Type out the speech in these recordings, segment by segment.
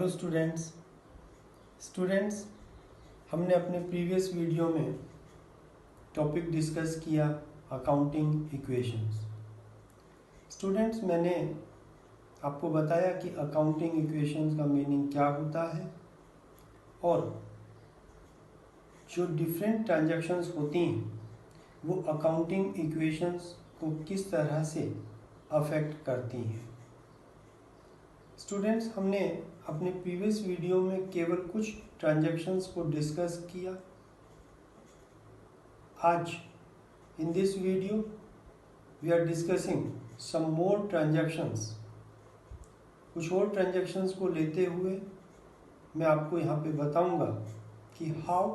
Hello students हमने अपने previous video में टॉपिक डिस्कस किया अकाउंटिंग इक्वेशंस। स्टूडेंट्स, मैंने आपको बताया कि अकाउंटिंग इक्वेशंस का मीनिंग क्या होता है और जो डिफरेंट ट्रांजैक्शंस होती हैं वो अकाउंटिंग इक्वेशंस को किस तरह से अफेक्ट करती हैं। स्टूडेंट्स, हमने अपने प्रीवियस वीडियो में केवल कुछ ट्रांजैक्शंस को डिस्कस किया। आज in this video we are discussing some more transactions. कुछ और ट्रांजैक्शंस को लेते हुए मैं आपको यहाँ पे बताऊंगा कि how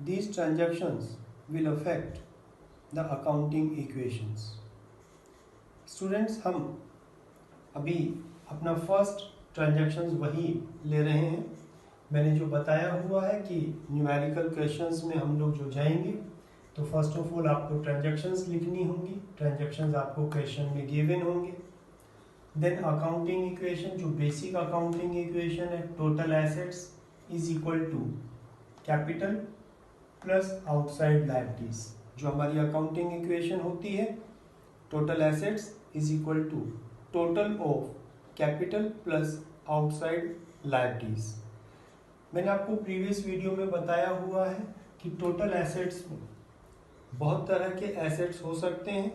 these transactions will affect the accounting equations. Students, हम अभी अपना फर्स्ट ट्रांजैक्शंस वही ले रहे हैं। मैंने जो बताया हुआ है कि न्यूमेरिकल क्वेश्चंस में हम लोग जो जाएंगे तो फर्स्ट ऑफ ऑल आपको ट्रांजैक्शंस लिखनी होंगी। ट्रांजैक्शंस आपको क्वेश्चन में गिवन होंगे। देन अकाउंटिंग इक्वेशन, जो बेसिक अकाउंटिंग इक्वेशन है, total assets is equal to capital plus outside liabilities. जो हमारी अकाउंटिंग इक्वेशन होती है, total assets is equal to total of capital plus outside liabilities. मैंने आपको प्रीवियस वीडियो में बताया हुआ है कि टोटल एसेट्स में बहुत तरह के एसेट्स हो सकते हैं।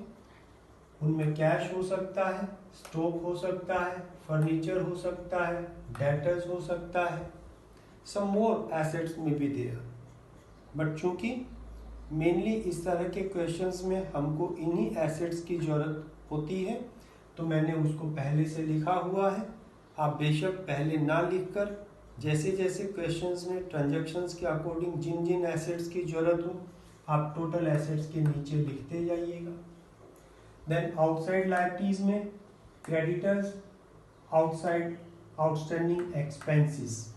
उनमें कैश हो सकता है, स्टॉक हो सकता है, फर्नीचर हो सकता है, डेटर्स हो सकता है, सम मोर एसेट्स में भी देयर। बट चूंकि मेनली इस तरह के क्वेश्चंस में हमको इन्हीं एसेट्स की जरूरत होती है तो मैंने उसको पहले से लिखा हुआ है। आप बेशक पहले ना लिखकर जैसे जैसे क्वेश्चंस में ट्रांजैक्शंस के अकॉर्डिंग जिन जिन एसेट्स की जरूरत हो आप टोटल एसेट्स के नीचे लिखते जाइएगा। देन आउटसाइड लायबिलिटीज में creditors, outside outstanding expenses,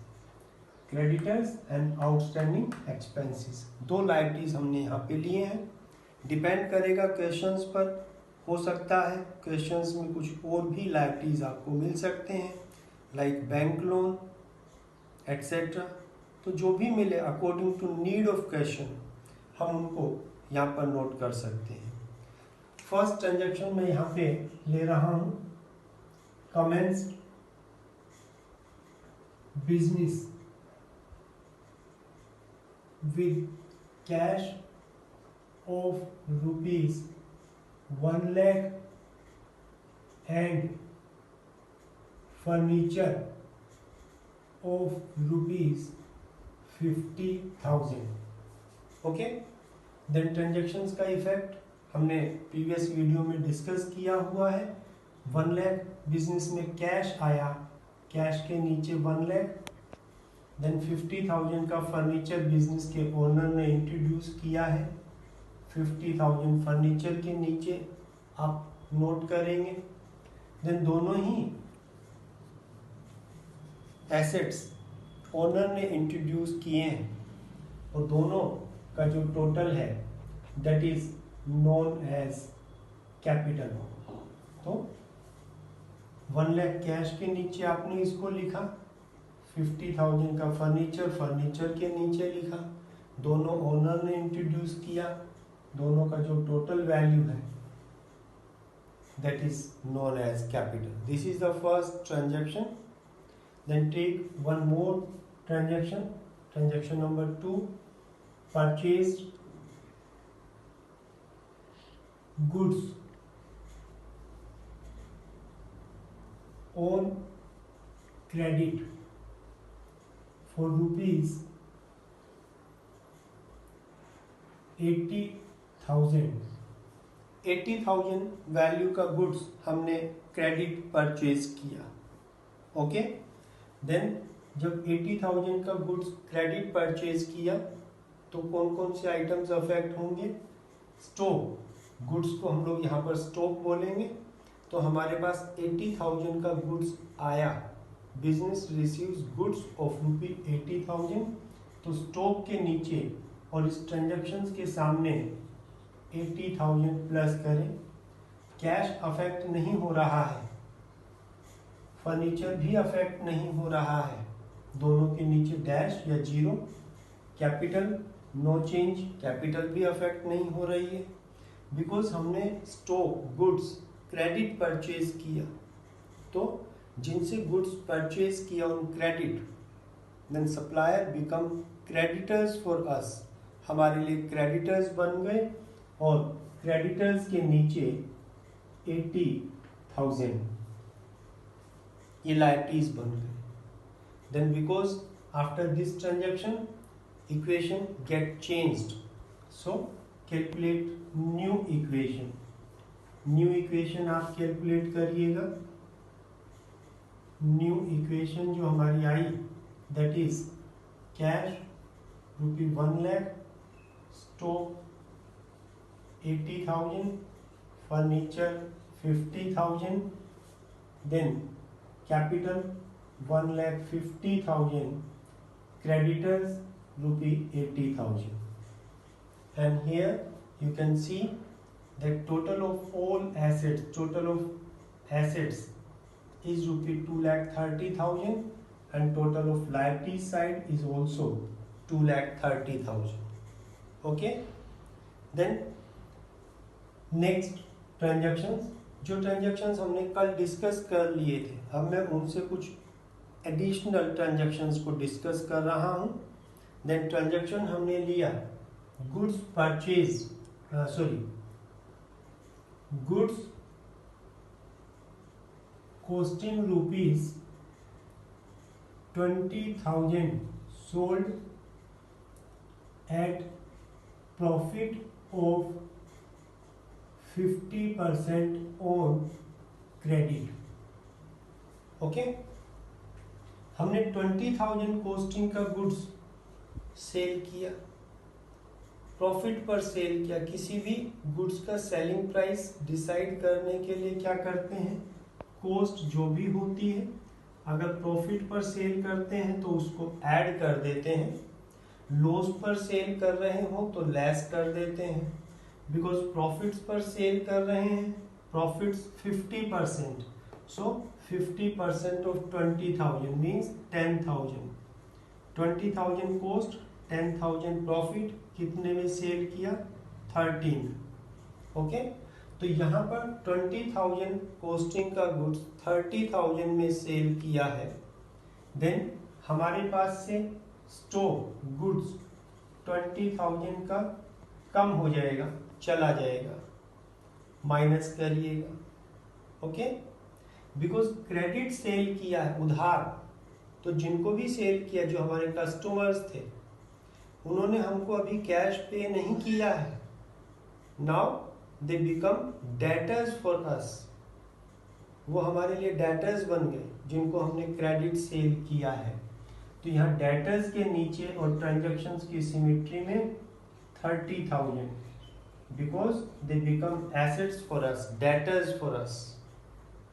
creditors and outstanding expenses, दो लायबिलिटीज हमने यहाँ पे लिए हैं। डिपेंड करेगा क्वेश्चंस पर। हो सकता है क्वेश्चंस में कुछ और भी लायबिलिटीज आपको मिल सकते हैं, लाइक बैंक लोन एटसेट्रा। तो जो भी मिले according to need of question हम उनको यहाँ पर नोट कर सकते हैं। फर्स्ट ट्रांजैक्शन मैं यहाँ पे ले रहा हूँ, commenced business with cash of rupees 1 lakh and furniture of rupees 50,000. Okay, then transactions का इफेक्ट हमने प्रीवियस वीडियो में डिस्कस किया हुआ है। 1 लाख बिजनेस में कैश आया, कैश के नीचे 1 लाख। देन 50,000 का फर्नीचर बिजनेस के ओनर ने इंट्रोड्यूस किया है। 50,000 फर्नीचर के नीचे आप नोट करेंगे। देन दोनों ही एसेट्स ओनर ने इंट्रोड्यूस किए हैं और दोनों का जो टोटल है that is known as capital. तो 1 लाख कैश के नीचे आपने इसको लिखा, 50,000 का फर्नीचर के नीचे लिखा। दोनों ओनर ने इंट्रोड्यूस किया, दोनों का जो टोटल वैल्यू है that is known as capital. This is the first transaction. Then take one more transaction, transaction number 2, purchased goods on credit for rupees 80,000 value का गुड्स हमने क्रेडिट परचेज किया। Okay, then जब 80,000 का goods credit purchase किया तो कौन कौन से आइटम्स अफेक्ट होंगे? स्टॉक, गुड्स को हम लोग यहाँ पर स्टॉक बोलेंगे। तो हमारे पास 80,000 का गुड्स आया, बिजनेस रिसीव्स गुड्स ऑफ ₹80,000। तो स्टॉक के नीचे और इस ट्रांजैक्शंस के सामने 80,000 प्लस करें। कैश अफेक्ट नहीं हो रहा है, फर्नीचर भी अफेक्ट नहीं हो रहा है, दोनों के नीचे डैश या zero. Capital no change, capital भी अफेक्ट नहीं हो रही है बिकॉज हमने स्टॉक गुड्स क्रेडिट परचेज किया, तो जिनसे गुड्स परचेज किया on credit, then supplier become creditors for us, हमारे लिए क्रेडिटर्स बन गए और क्रेडिटर्स के नीचे 80,000 ये लायबिलिटीज बन गए। Then because after this transaction equation get changed, so calculate new equation. New equation आप कैलकुलेट करिएगा। न्यू इक्वेशन जो हमारी आई that is cash ₹1 lakh, stock 80,000, furniture 50,000, then capital 1,50,000, creditors ₹80,000. And here you can see that total of all assets, total of assets is ₹2,30,000 and total of liabilities side is also 2,30,000. Okay, then next transactions, जो transactions हमने कल discuss कर लिए थे, अब मैं उनसे कुछ एडिशनल ट्रांजेक्शन्स को डिस्कस कर रहा हूँ। देन ट्रांजेक्शन हमने लिया goods purchase, goods costing ₹20,000 sold at profit of 50% on credit. Okay, हमने 20,000 कॉस्टिंग का गुड्स सेल किया, प्रॉफिट पर सेल किया। किसी भी गुड्स का सेलिंग प्राइस डिसाइड करने के लिए क्या करते हैं, कॉस्ट जो भी होती है अगर प्रॉफिट पर सेल करते हैं तो उसको ऐड कर देते हैं, लॉस पर सेल कर रहे हो तो लेस कर देते हैं। बिकॉज प्रॉफिट्स पर सेल कर रहे हैं, profits 50%, so 50% of 20,000 means 10,000। 20,000 cost, 10,000 profit, कितने में सेल किया, 13। ओके, तो यहाँ पर 20,000 कॉस्टिंग का गुड्स 30,000 में सेल किया है। देन हमारे पास से स्टॉक गुड्स 20,000 का कम हो जाएगा, चला जाएगा, माइनस करिएगा। ओके, बिकॉज क्रेडिट सेल किया है, उधार, तो जिनको भी सेल किया, जो हमारे कस्टमर्स थे, उन्होंने हमको अभी कैश पे नहीं किया है। Now they become debtors for us, वो हमारे लिए डेटर्स बन गए जिनको हमने क्रेडिट सेल किया है। तो यहाँ डेटर्स के नीचे और ट्रांजेक्शन्स की सिमेट्री में 30,000, because they become assets for us, debtors for us,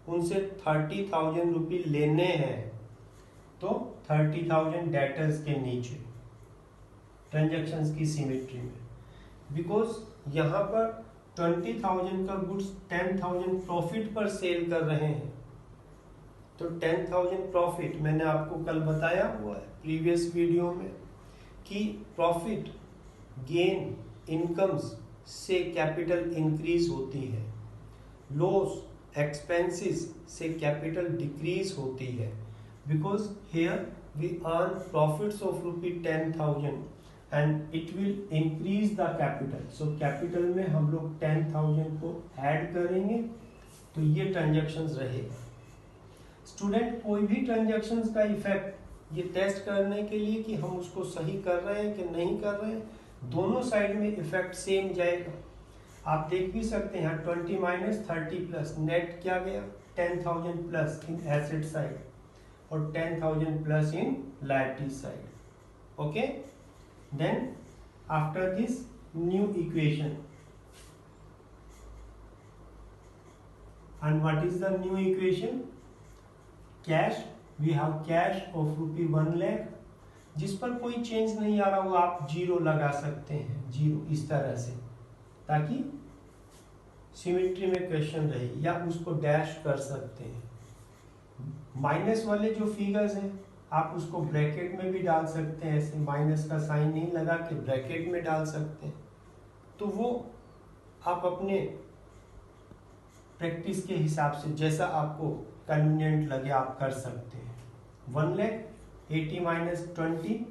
उनसे 30,000 रुपये लेने हैं, तो 30,000 डेटर्स के नीचे ट्रांजेक्शन्स की सिमेट्री में। बिकॉज यहाँ पर 20,000 का गुड्स 10,000 प्रॉफिट पर सेल कर रहे हैं, तो 10,000 प्रॉफिट मैंने आपको कल बताया हुआ है प्रीवियस वीडियो में कि प्रॉफिट गेन इनकम्स से कैपिटल इंक्रीज होती है, लॉस एक्सपेंसेस से कैपिटल डिक्रीज होती है। Because here we earn profits of ₹10,000 and it will increase the capital, so capital में हम लोग 10,000 को ऐड करेंगे, तो ये ट्रांजेक्शन्स रहेगा। स्टूडेंट, कोई भी ट्रांजेक्शन्स का इफेक्ट ये टेस्ट करने के लिए कि हम उसको सही कर रहे हैं कि नहीं कर रहे हैं, दोनों साइड में इफेक्ट सेम जाएगा। आप देख भी सकते हैं 20 माइनस 30 प्लस, नेट क्या गया, 10,000 प्लस इन एसेट साइड और 10,000 plus in liability side. Okay, then after this new equation, and what is the new equation? Cash, we have cash of ₹1 lakh, जिस पर कोई चेंज नहीं आ रहा हो आप जीरो लगा सकते हैं, जीरो इस तरह से, ताकि सिमेट्री में क्वेश्चन रहे, या उसको डैश कर सकते हैं। माइनस वाले जो फिगर्स हैं आप उसको ब्रैकेट में भी डाल सकते हैं, ऐसे माइनस का साइन नहीं लगा के ब्रैकेट में डाल सकते हैं, तो वो आप अपने प्रैक्टिस के हिसाब से जैसा आपको कन्वीनियंट लगे आप कर सकते हैं। 1,80,000 माइनस 20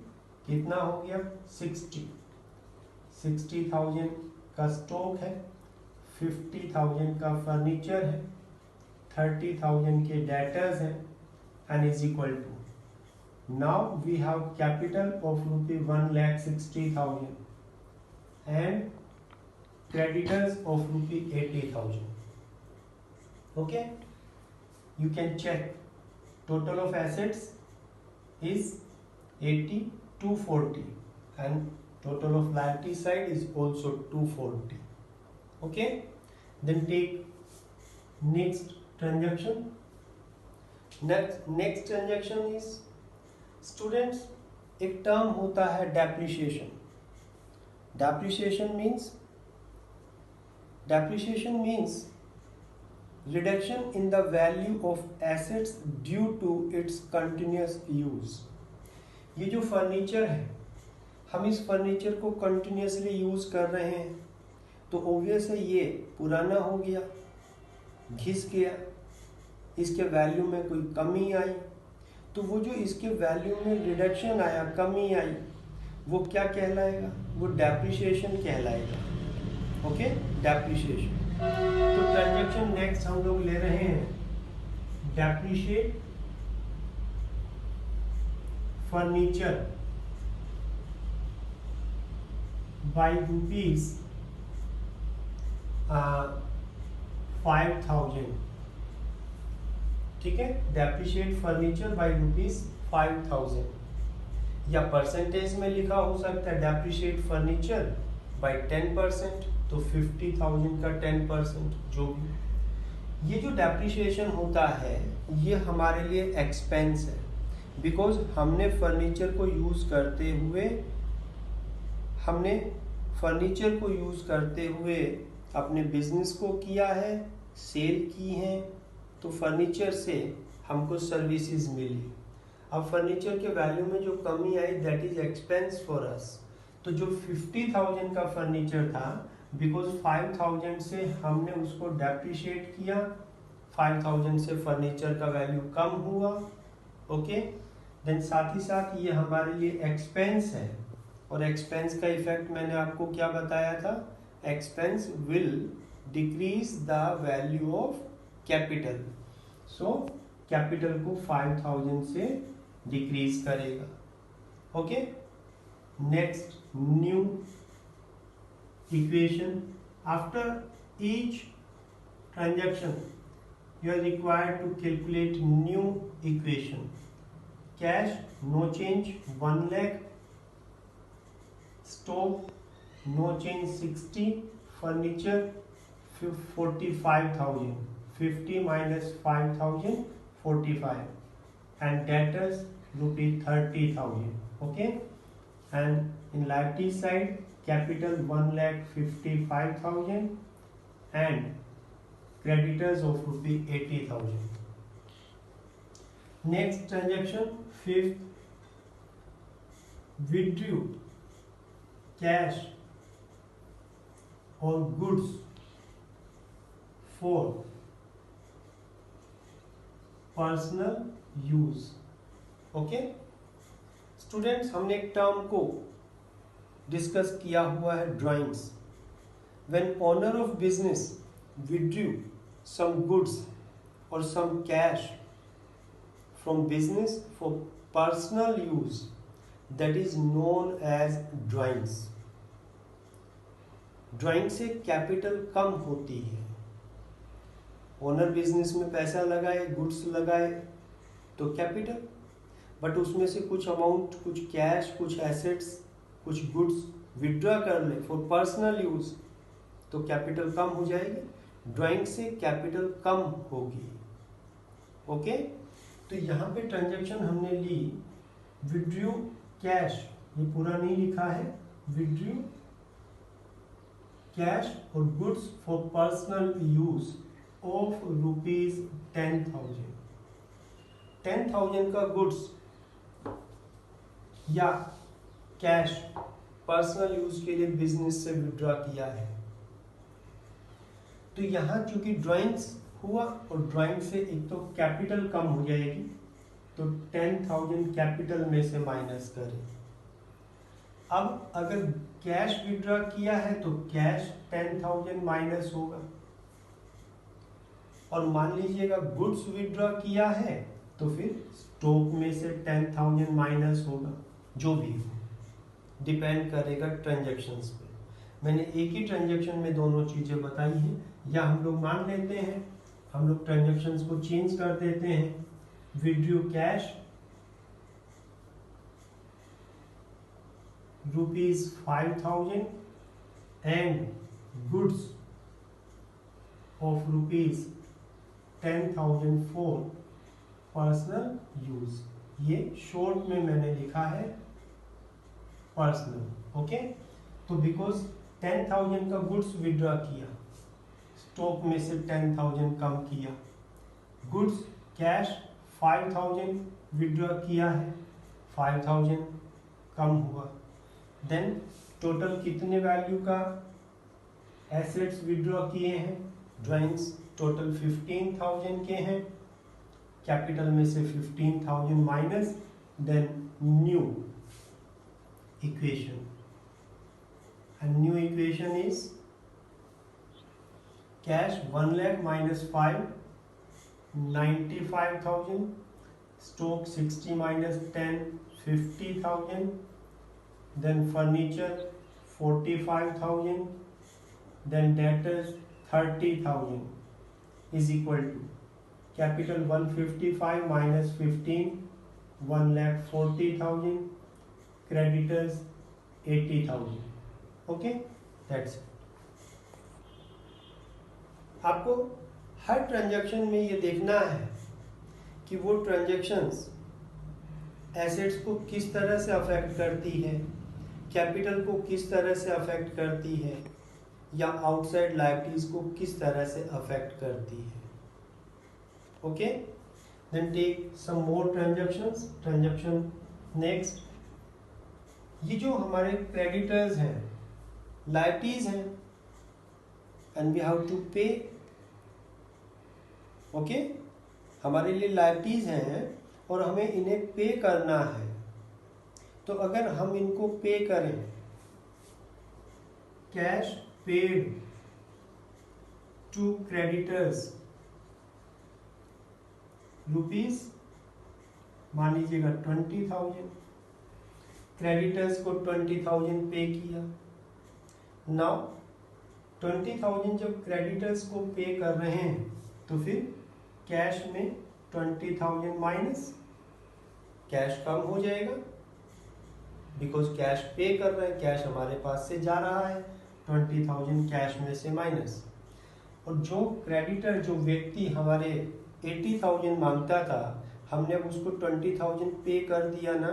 कितना हो गया 60,000 का स्टॉक है, 50,000 का फर्नीचर है, 30,000 के डेटर्स हैं and is equal to, now we have capital of ₹1,60,000 and creditors of ₹80,000. Okay, you can check total of assets is 80,240 and total of liability side is also 240. Okay, then take next transaction. Next transaction is students, एक term होता है depreciation. Depreciation means reduction in the value of assets due to its continuous use. ये जो furniture है, हम इस furniture को continuously use कर रहे हैं, तो ऑब्वियस है ये पुराना हो गया, घिस गया, इसके वैल्यू में कोई कमी आई, तो वो जो इसके वैल्यू में रिडक्शन आया, कमी आई, वो क्या कहलाएगा, वो डेप्रिसिएशन कहलाएगा। Okay, depreciation. तो ट्रांजैक्शन नेक्स्ट हम लोग ले रहे हैं, डेप्रिशिएट फर्नीचर बाय ₹5,000। ठीक है, डेप्रिशिएट फर्नीचर बाय ₹5,000, या परसेंटेज में लिखा हो सकता है डेप्रिशिएट फर्नीचर बाय 10%, तो 50,000 का 10% जो भी। ये जो डेप्रिशिएशन होता है ये हमारे लिए एक्सपेंस है, बिकॉज हमने फर्नीचर को यूज करते हुए अपने बिजनेस को किया है, सेल की है, तो फर्नीचर से हमको सर्विसेज मिली। अब फर्नीचर के वैल्यू में जो कमी आई that is expense for us. तो जो 50,000 का फर्नीचर था, बिकॉज 5,000 से हमने उसको डेप्रिशिएट किया, 5,000 से फर्नीचर का वैल्यू कम हुआ। ओके, देन साथ ही साथ ये हमारे लिए एक्सपेंस है, और एक्सपेंस का इफेक्ट मैंने आपको क्या बताया था, expense will decrease the value of capital. So capital को 5,000 से डिक्रीज करेगा। Okay, next new equation. After each transaction you are required to calculate new equation. Cash no change 1 lakh, stock no change 60, furniture 45,000, 50 minus 5,000 45, and debtors ₹30,000. Okay, and in liability side capital 1,55,000 and creditors of ₹80,000. Next transaction, fifth, withdrew cash or goods for personal use. Okay students, हमने एक term को discuss किया हुआ है, drawings. When owner of business withdrew some goods और some cash from business for personal use, that is known as drawings. Drawing से capital कम होती है। ओनर बिजनेस में पैसा लगाए, गुड्स लगाए, तो कैपिटल, बट उसमें से कुछ अमाउंट, कुछ कैश, कुछ एसेट्स, कुछ गुड्स विड्रॉ कर ले फॉर पर्सनल यूज, तो कैपिटल कम हो जाएगी। ड्राइंग से कैपिटल कम होगी। ओके, तो यहाँ पे ट्रांजैक्शन हमने ली, विड्रू कैश, ये पूरा नहीं लिखा है, विड्रू कैश और goods for personal use of ₹10,000। 10,000 का गुड्स या कैश पर्सनल यूज के लिए बिजनेस से विड्रॉ किया है, तो यहाँ चूंकि ड्राइंग्स हुआ और ड्राइंग से एक तो कैपिटल कम हो जाएगी, तो 10,000 कैपिटल में से माइनस करें। अब अगर कैश विड्रॉ किया है तो कैश 10,000 माइनस होगा, और मान लीजिएगा गुड्स विड्रॉ किया है तो फिर स्टॉक में से 10,000 माइनस होगा, जो भी हो, डिपेंड करेगा ट्रांजैक्शंस पे। मैंने एक ही ट्रांजैक्शन में दोनों चीजें बताई हैं, या हम लोग मान लेते हैं, हम लोग ट्रांजैक्शंस को चेंज कर देते हैं, withdraw cash ₹5,000 and goods of ₹10,000 for personal use. ये शॉर्ट में मैंने लिखा है पर्सनल, ओके। तो बिकॉज 10,000 का गुड्स विड्रॉ किया, स्टॉक में से 10,000 कम किया, गुड्स कैश 5,000 विड्रॉ किया है, 5,000 कम हुआ, देन टोटल कितने वैल्यू का एसेट्स विड्रॉ किए हैं, ड्राइंग्स टोटल 15,000 के हैं, कैपिटल में से 15,000 minus, then new equation, and new equation is cash 1 lakh minus 5, 95,000, stock 60 minus 10, 50,000, then furniture 45,000, then debtors 30,000 is equal to capital 155 minus 15, 1,40,000, creditors 80,000, okay, that's it। आपको हर transaction में ये देखना है कि वो ट्रांजैक्शंस एसेट्स को किस तरह से अफेक्ट करती है, कैपिटल को किस तरह से अफेक्ट करती है, या आउटसाइड लायबिलिटीज को किस तरह से अफेक्ट करती है, okay. Then take some more transactions. Transaction next, ये जो हमारे क्रेडिटर्स हैं, लायबिलिटीज हैं, एंड वी हैव टू पे, ओके, हमारे लिए लायबिलिटीज हैं और हमें इन्हें पे करना है। तो अगर हम इनको पे करें, cash paid to creditors rupees, मान लीजिएगा 20,000, क्रेडिटर्स को 20,000 पे किया। नाउ 20,000 जब क्रेडिटर्स को पे कर रहे हैं तो फिर कैश में 20,000 माइनस, कैश कम हो जाएगा, बिकॉज कैश पे कर रहे हैं, कैश हमारे पास से जा रहा है, 20,000 कैश में से माइनस। और जो क्रेडिटर, जो व्यक्ति हमारे 80,000 मांगता था, हमने उसको 20,000 पे कर दिया ना,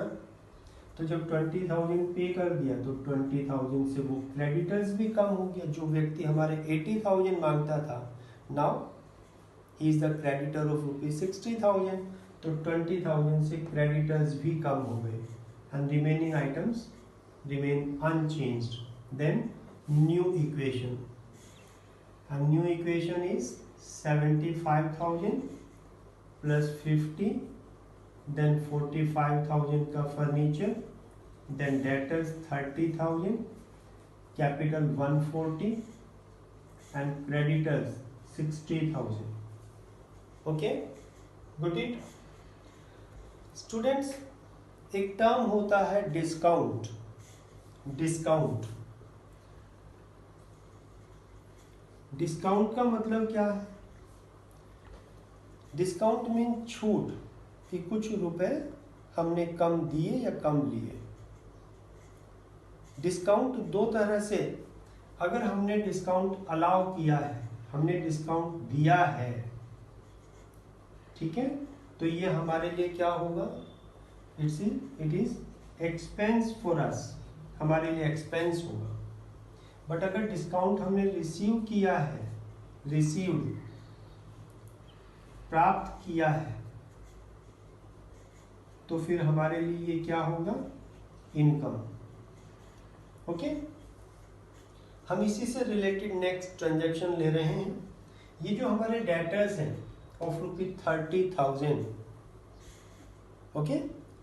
तो जब 20,000 पे कर दिया तो 20,000 से वो क्रेडिटर्स भी कम हो गया। जो व्यक्ति हमारे 80,000 मांगता था, now he is the creditor of ₹60,000, तो 20,000 से क्रेडिटर्स भी कम हो गए, and remaining items remain unchanged. Then new equation, and new equation is 75,000 plus 50, then 45,000 का furniture, then debtors 30,000, capital 140 and creditors 60,000, okay, good it. Students, एक term होता है डिस्काउंट। डिस्काउंट, डिस्काउंट का मतलब क्या है? डिस्काउंट मीन छूट, कि कुछ रुपए हमने कम दिए या कम लिए। डिस्काउंट दो तरह से, अगर हमने डिस्काउंट अलाउ किया है, हमने डिस्काउंट दिया है, ठीक है, तो ये हमारे लिए क्या होगा? It is expense for us, हमारे लिए एक्सपेंस होगा। बट अगर डिस्काउंट हमने रिसीव किया है, रिसीव्ड, प्राप्त किया है, तो फिर हमारे लिए ये क्या होगा, इनकम। ओके, हम इसी से रिलेटेड नेक्स्ट ट्रांजैक्शन ले रहे हैं। ये जो हमारे डेटर्स हैं ऑफ ₹30,000, ओके,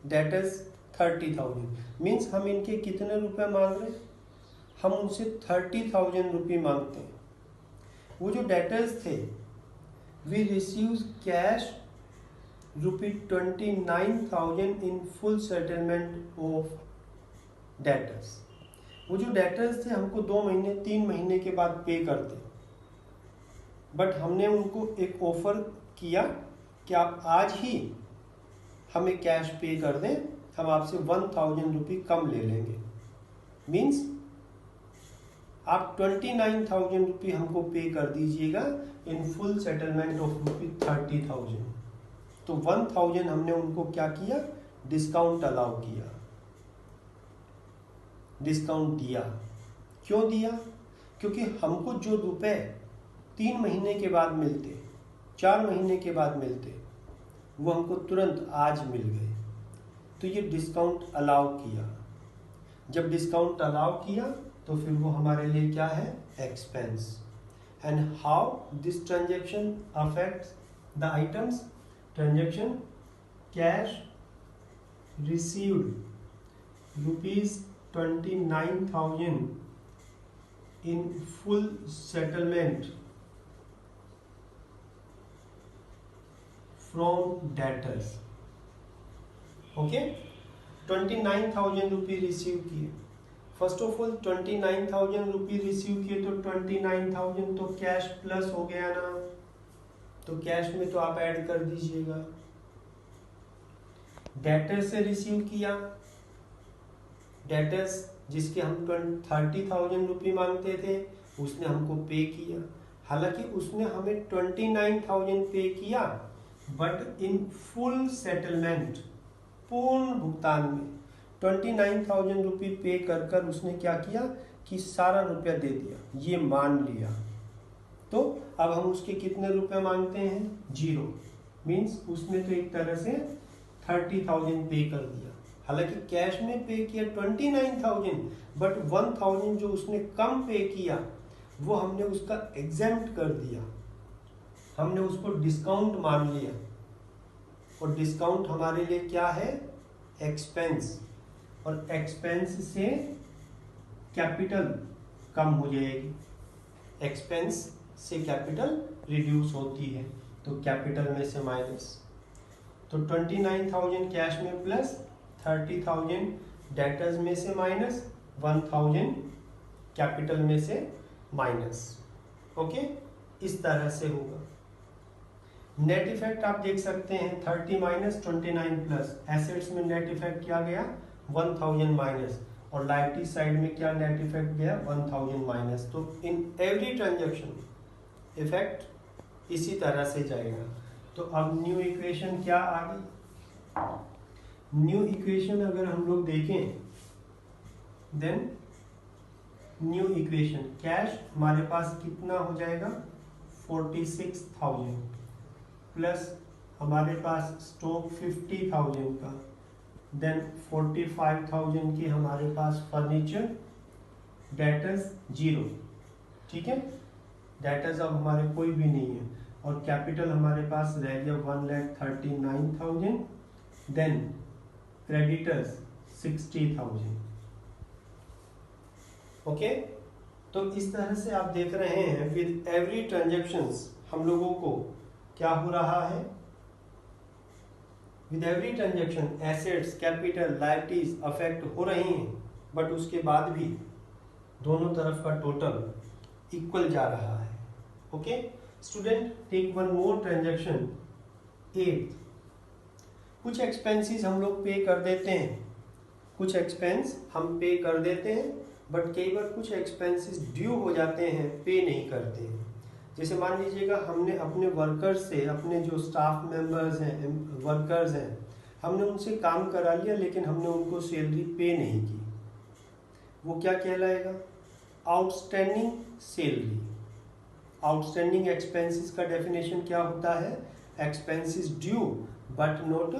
डेटर्स 30,000 मीन्स हम इनके कितने रुपए मांग रहे हैं, हम उनसे 30,000 रुपये मांगते हैं। वो जो डेटर्स थे, we receive cash ₹29,000 in full settlement of debtors. वो जो डेटर्स थे हमको 2 महीने 3 महीने के बाद पे करते, बट हमने उनको एक ऑफर किया कि आप आज ही हमें कैश पे कर दें, हम आपसे 1,000 रुपये कम ले लेंगे। मीन्स आप 29,000 रुपये हमको पे कर दीजिएगा इन फुल सेटलमेंट ऑफ ₹30,000। तो 1,000 हमने उनको क्या किया, डिस्काउंट अलाउ किया, डिस्काउंट दिया। क्यों दिया, क्योंकि हमको जो रुपए 3 महीने के बाद मिलते, 4 महीने के बाद मिलते, वो हमको तुरंत आज मिल गए। तो ये डिस्काउंट अलाउ किया। जब डिस्काउंट अलाउ किया तो फिर वो हमारे लिए क्या है, expense. And how this transaction affects the items, transaction cash received ₹29,000 in full settlement from debtors। Okay, 29,000 रुपये रिसीव किए। फर्स्ट ऑफ ऑल 29,000 रुपये रिसीव किए तो 29,000 तो कैश प्लस हो गया ना, तो कैश में तो आप ऐड कर दीजिएगा। डेटर से रिसीव किया, डेटर्स जिसके हम 30,000 रुपये मांगते थे, उसने हमको पे किया। हालांकि उसने हमें 29,000 पे किया, बट इन फुल सेटलमेंट, पूर्ण भुगतान में 29,000 रुपये पे कर कर उसने क्या किया कि सारा रुपया दे दिया, ये मान लिया। तो अब हम उसके कितने रुपए मांगते हैं, 0। मीन्स उसने तो एक तरह से 30,000 पे कर दिया। हालांकि कैश में पे किया 29,000, बट 1,000 जो उसने कम पे किया वो हमने उसका एग्जेम्प्ट कर दिया, हमने उसको डिस्काउंट मान लिया। और डिस्काउंट हमारे लिए क्या है, एक्सपेंस। और एक्सपेंस से कैपिटल कम हो जाएगी, एक्सपेंस से कैपिटल रिड्यूस होती है, तो कैपिटल में से माइनस। तो 29,000 कैश में प्लस, 30,000 डेटर्स में से माइनस, 1,000 कैपिटल में से माइनस। ओके, इस तरह से होगा। नेट इफेक्ट आप देख सकते हैं, 30 माइनस 29 प्लस। एसेट्स में नेट इफेक्ट क्या गया, 1,000 माइनस, और लाइबिलिटी साइड में क्या नेट इफेक्ट गया, 1,000 माइनस। तो इन एवरी ट्रांजैक्शन इफेक्ट इसी तरह से जाएगा। तो अब न्यू इक्वेशन क्या आ गई, न्यू इक्वेशन अगर हम लोग देखें, देन न्यू इक्वेशन कैश हमारे पास कितना हो जाएगा, 46,000 प्लस हमारे पास स्टॉक 50,000 का, देन 45,000 की हमारे पास फर्नीचर, डेटर्स 0। ठीक है, डेटर्स अब हमारे कोई भी नहीं है, और कैपिटल हमारे पास रह गया 1,39,000, देन क्रेडिटर्स 60,000। ओके, तो इस तरह से आप देख रहे हैं विद एवरी ट्रांजैक्शंस हम लोगों को क्या हो रहा है, with every transaction assets, capital, liabilities affect हो रही हैं, बट उसके बाद भी दोनों तरफ का टोटल इक्वल जा रहा है। Okay student, take one more transaction 8। कुछ एक्सपेंसेस हम लोग पे कर देते हैं, कुछ एक्सपेंस हम पे कर देते हैं, बट कई बार कुछ एक्सपेंसेस ड्यू हो जाते हैं, पे नहीं करते हैं। जैसे मान लीजिएगा हमने अपने वर्कर्स से, अपने जो स्टाफ मेंबर्स हैं, वर्कर्स हैं, हमने उनसे काम करा लिया, लेकिन हमने उनको सैलरी पे नहीं की, वो क्या कहलाएगा, आउटस्टैंडिंग सैलरी। आउटस्टैंडिंग एक्सपेंसेस का डेफिनेशन क्या होता है, expenses due but not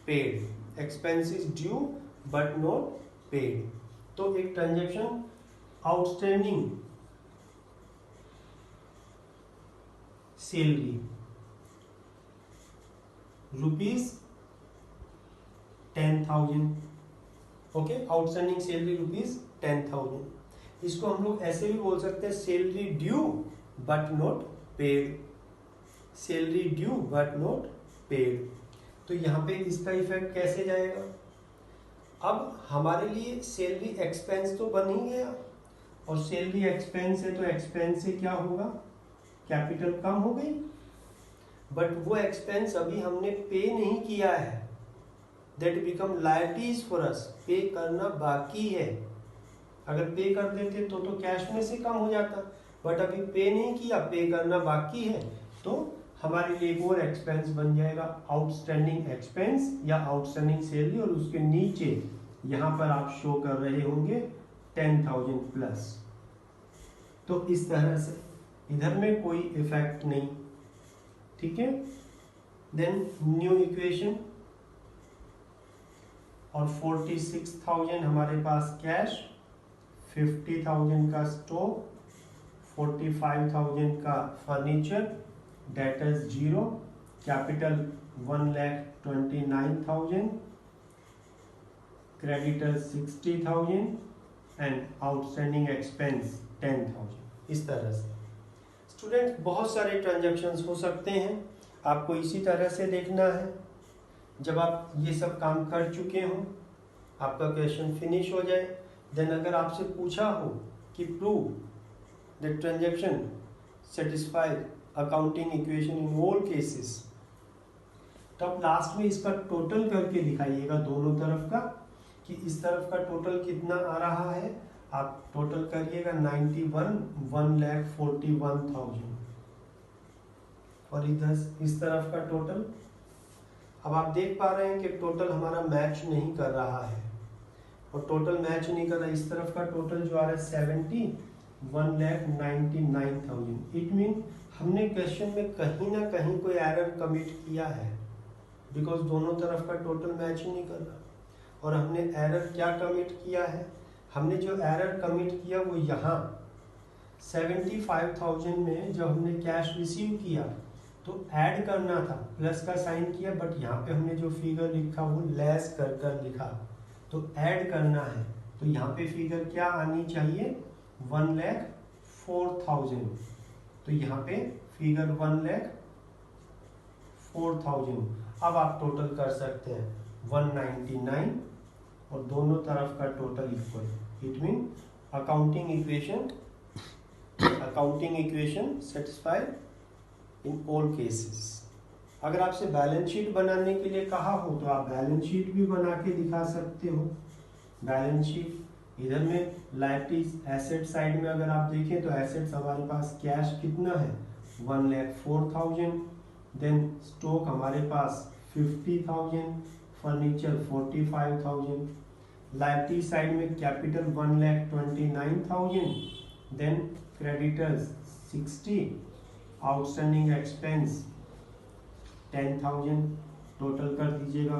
paid. Expenses due but not paid. तो एक transaction outstanding salary ₹10,000, okay, outstanding salary ₹10,000। इसको हम लोग ऐसे भी बोल सकते हैं salary due but not paid, salary due but not paid. तो यहाँ पे इसका इफेक्ट कैसे जाएगा? अब हमारे लिए सैलरी एक्सपेंस तो बन ही गया, और सैलरी एक्सपेंस है तो एक्सपेंस से क्या होगा, कैपिटल कम हो गई, बट वो एक्सपेंस अभी हमने पे नहीं किया है, that become liabilities for us, पे करना बाकी है। अगर पे कर देते तो कैश में से कम हो जाता, बट अभी पे नहीं किया, पे करना बाकी है, तो हमारे लिए एक और एक्सपेंस बन जाएगा आउटस्टैंडिंग एक्सपेंस या आउटस्टैंडिंग सैलरी, और उसके नीचे यहाँ पर आप शो कर रहे होंगे 10,000 प्लस। तो इस तरह से इधर में कोई इफेक्ट नहीं, ठीक है। देन न्यू इक्वेशन, और 46,000 हमारे पास कैश, 50,000 का स्टॉक, 45,000 का furniture, debtors 0, capital 1,29,000, creditors 60,000 and outstanding expense 10,000। इस तरह से स्टूडेंट बहुत सारे ट्रांजैक्शंस हो सकते हैं, आपको इसी तरह से देखना है। जब आप ये सब काम कर चुके हो, आपका क्वेश्चन फिनिश हो जाए, देन अगर आपसे पूछा हो कि prove the transaction satisfied accounting equation in all cases, तब लास्ट में इसका टोटल करके दिखाइएगा दोनों तरफ का, कि इस तरफ का टोटल कितना आ रहा है। आप टोटल करिएगा 1,41,41,000, और इधर इस तरफ का टोटल। अब आप देख पा रहे हैं कि टोटल हमारा मैच नहीं कर रहा है, और टोटल मैच नहीं कर रहा, इस तरफ का टोटल जो आ रहा है 71,99,000। इट मीन हमने क्वेश्चन में कहीं ना कहीं कोई एरर कमिट किया है, बिकॉज दोनों तरफ का टोटल मैच ही नहीं कर रहा। और हमने एरर क्या कमिट किया है, हमने जो एरर कमिट किया वो यहाँ 75,000 में जब हमने कैश रिसीव किया तो ऐड करना था, प्लस का साइन किया, बट यहाँ पे हमने जो फिगर लिखा वो लेस कर लिखा, तो ऐड करना है। तो यहाँ पे फिगर क्या आनी चाहिए, 1,04,000। तो यहाँ पे फिगर 1,04,000। अब आप टोटल कर सकते हैं 199, और दोनों तरफ का total equal. It mean accounting equation satisfied in all cases. अगर आपसे बैलेंस शीट बनाने के लिए कहा हो तो आप बैलेंस शीट भी बना के दिखा सकते हो। बैलेंस शीट इधर में लायबिलिटीज एसेट साइड में अगर आप देखें तो एसेट्स हमारे पास कैश कितना है 1,04,000, देन स्टॉक हमारे पास 50,000, फर्नीचर 45,000, लायबिलिटी साइड में capital 1,29,000, then creditors 60, outstanding expense 10,000, total कर दीजिएगा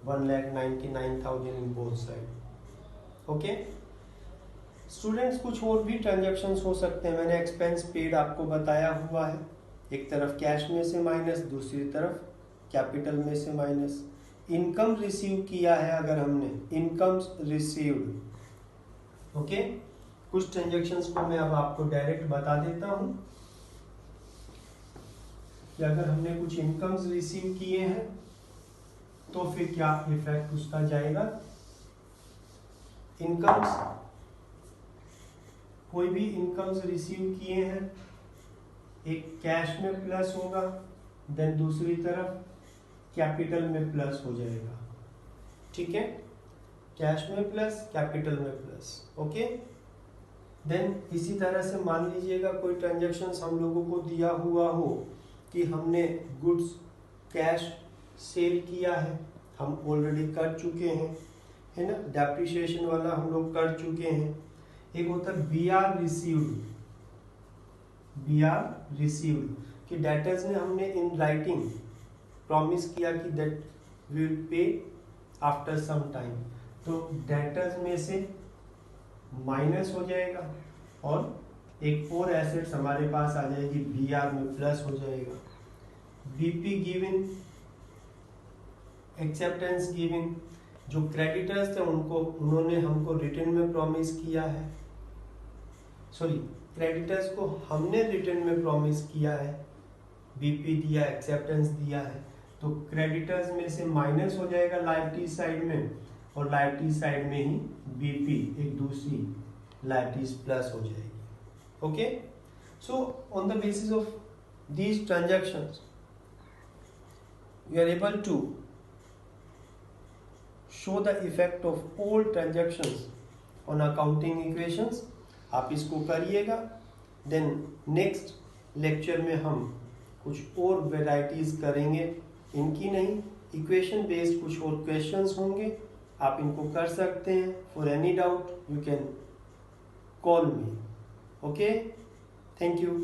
1,99,000 in both side. Okay students, कुछ और भी ट्रांजैक्शंस हो सकते हैं। मैंने एक्सपेंस पेड आपको बताया हुआ है, एक तरफ कैश में से माइनस, दूसरी तरफ कैपिटल में से माइनस। इनकम रिसीव किया है अगर हमने, इनकम्स रिसीव्ड, ओके। कुछ ट्रांजैक्शंस को मैं अब आपको डायरेक्ट बता देता हूं कि अगर हमने कुछ इनकम्स रिसीव किए हैं तो फिर क्या इफेक्ट उसका जाएगा। इनकम्स, कोई भी इनकम्स रिसीव किए हैं, एक कैश में प्लस होगा, देन दूसरी तरफ कैपिटल में प्लस हो जाएगा, ठीक है। कैश में प्लस, कैपिटल में प्लस, ओके। देन इसी तरह से मान लीजिएगा कोई ट्रांजैक्शंस हम लोगों को दिया हुआ हो कि हमने गुड्स कैश सेल किया है, हम ऑलरेडी कर चुके हैं, है ना, डेप्रिसिएशन वाला हम लोग कर चुके हैं। एक होता है बी आर रिसीव्ड कि डेटर्स ने हमने इन राइटिंग प्रॉमिस किया कि that we will pay after some time, तो डेटर्स में से माइनस हो जाएगा और एक और एसेट्स हमारे पास आ जाएगी, बी आर में प्लस हो जाएगा। बीपी गिवन, एक्सेप्टेंस गिवन, जो क्रेडिटर्स थे उनको उन्होंने हमको रिटर्न में प्रॉमिस किया है, सॉरी क्रेडिटर्स को हमने रिटर्न में प्रॉमिस किया है, बीपी दिया, एक्सेप्टेंस दिया है, तो क्रेडिटर्स में से माइनस हो जाएगा लायबिलिटी साइड में, और लायबिलिटी साइड में ही बीपी एक दूसरी लायबिलिटीज प्लस हो जाएगी। Okay, so on the basis of these transactions you are able to show the effect of all transactions on accounting equations। आप इसको करिएगा, देन नेक्स्ट लेक्चर में हम कुछ और वेराइटीज करेंगे, इनकी नहीं, इक्वेशन बेस्ड कुछ और क्वेश्चंस होंगे, आप इनको कर सकते हैं। For any doubt you can call me. Okay, thank you.